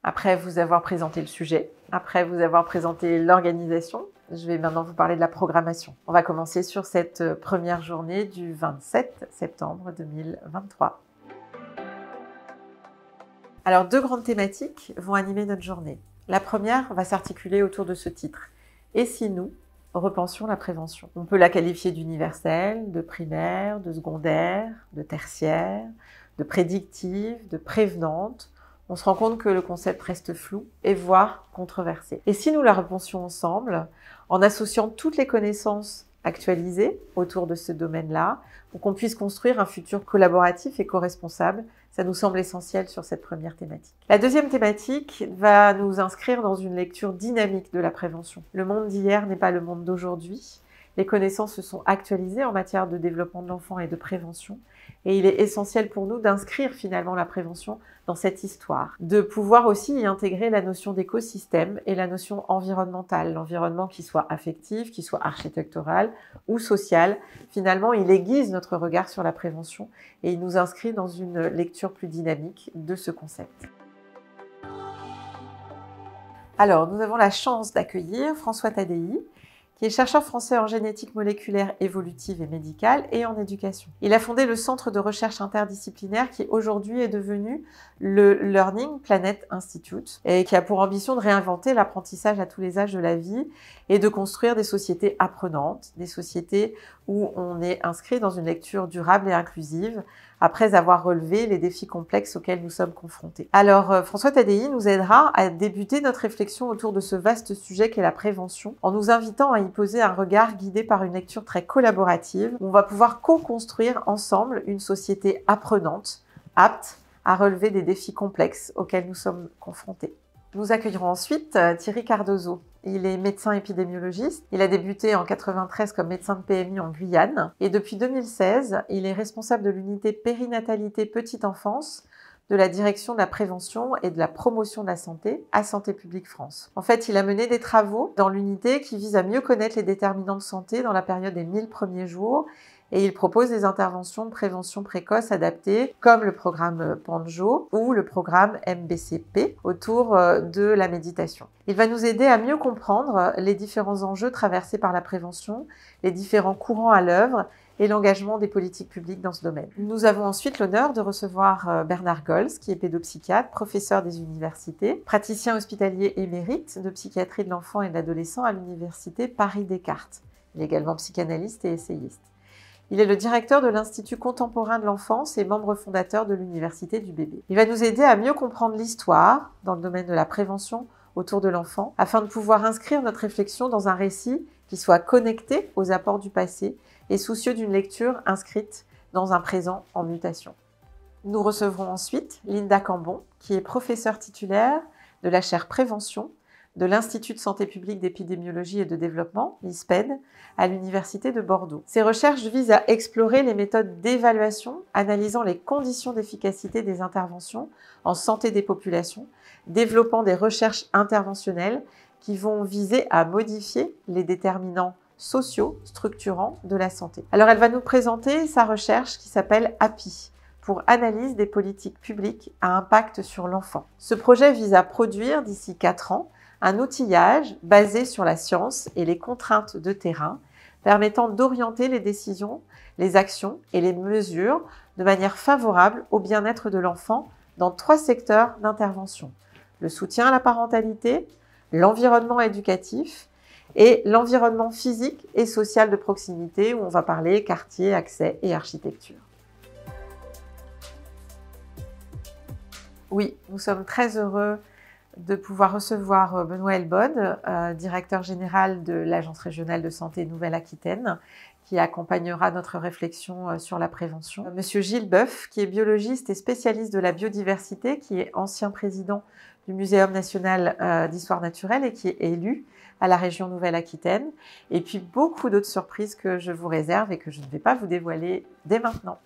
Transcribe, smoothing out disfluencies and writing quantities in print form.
Après vous avoir présenté le sujet, après vous avoir présenté l'organisation, je vais maintenant vous parler de la programmation. On va commencer sur cette première journée du 27 septembre 2023. Alors, 2 grandes thématiques vont animer notre journée. La première va s'articuler autour de ce titre. Et si nous repensions la prévention? On peut la qualifier d'universelle, de primaire, de secondaire, de tertiaire, de prédictive, de prévenante. On se rend compte que le concept reste flou et voire controversé. Et si nous la repensions ensemble, en associant toutes les connaissances actualisées autour de ce domaine-là, pour qu'on puisse construire un futur collaboratif et co-responsable, ça nous semble essentiel sur cette première thématique. La deuxième thématique va nous inscrire dans une lecture dynamique de la prévention. Le monde d'hier n'est pas le monde d'aujourd'hui. Les connaissances se sont actualisées en matière de développement de l'enfant et de prévention. Et il est essentiel pour nous d'inscrire finalement la prévention dans cette histoire. De pouvoir aussi y intégrer la notion d'écosystème et la notion environnementale. L'environnement qui soit affectif, qui soit architectural ou social. Finalement, il aiguise notre regard sur la prévention et il nous inscrit dans une lecture plus dynamique de ce concept. Alors, nous avons la chance d'accueillir François Tadei, qui est chercheur français en génétique moléculaire évolutive et médicale et en éducation. Il a fondé le Centre de recherche interdisciplinaire qui aujourd'hui est devenu le Learning Planet Institute et qui a pour ambition de réinventer l'apprentissage à tous les âges de la vie et de construire des sociétés apprenantes, des sociétés où on est inscrit dans une lecture durable et inclusive après avoir relevé les défis complexes auxquels nous sommes confrontés. Alors, François Tadei nous aidera à débuter notre réflexion autour de ce vaste sujet qu'est la prévention, en nous invitant à y poser un regard guidé par une lecture très collaborative, où on va pouvoir co-construire ensemble une société apprenante, apte à relever des défis complexes auxquels nous sommes confrontés. Nous accueillerons ensuite Thierry Cardozo. Il est médecin épidémiologiste. Il a débuté en 1993 comme médecin de PMI en Guyane. Et depuis 2016, il est responsable de l'unité périnatalité petite enfance de la direction de la prévention et de la promotion de la santé à Santé publique France. En fait, il a mené des travaux dans l'unité qui visent à mieux connaître les déterminants de santé dans la période des 1000 premiers jours et il propose des interventions de prévention précoce adaptées comme le programme PANJO ou le programme MBCP autour de la méditation. Il va nous aider à mieux comprendre les différents enjeux traversés par la prévention, les différents courants à l'œuvre et l'engagement des politiques publiques dans ce domaine. Nous avons ensuite l'honneur de recevoir Bernard Gols, qui est pédopsychiatre, professeur des universités, praticien hospitalier émérite de psychiatrie de l'enfant et de l'adolescent à l'université Paris-Descartes. Il est également psychanalyste et essayiste. Il est le directeur de l'Institut contemporain de l'enfance et membre fondateur de l'Université du bébé. Il va nous aider à mieux comprendre l'histoire dans le domaine de la prévention autour de l'enfant, afin de pouvoir inscrire notre réflexion dans un récit qui soit connecté aux apports du passé et soucieux d'une lecture inscrite dans un présent en mutation. Nous recevrons ensuite Linda Cambon, qui est professeure titulaire de la chaire Prévention de l'Institut de santé publique d'épidémiologie et de développement, l'ISPED, à l'Université de Bordeaux. Ces recherches visent à explorer les méthodes d'évaluation, analysant les conditions d'efficacité des interventions en santé des populations, développant des recherches interventionnelles qui vont viser à modifier les déterminants sociaux structurants de la santé. Alors, elle va nous présenter sa recherche qui s'appelle API, pour analyse des politiques publiques à impact sur l'enfant. Ce projet vise à produire d'ici 4 ans un outillage basé sur la science et les contraintes de terrain, permettant d'orienter les décisions, les actions et les mesures de manière favorable au bien-être de l'enfant dans 3 secteurs d'intervention: le soutien à la parentalité, l'environnement éducatif et l'environnement physique et social de proximité, où on va parler quartier, accès et architecture. Oui, nous sommes très heureux de pouvoir recevoir Benoît Elbode, directeur général de l'Agence régionale de santé Nouvelle-Aquitaine, qui accompagnera notre réflexion sur la prévention. Monsieur Gilles Boeuf, qui est biologiste et spécialiste de la biodiversité, qui est ancien président du Muséum national d'histoire naturelle et qui est élu à la région Nouvelle-Aquitaine. Et puis beaucoup d'autres surprises que je vous réserve et que je ne vais pas vous dévoiler dès maintenant.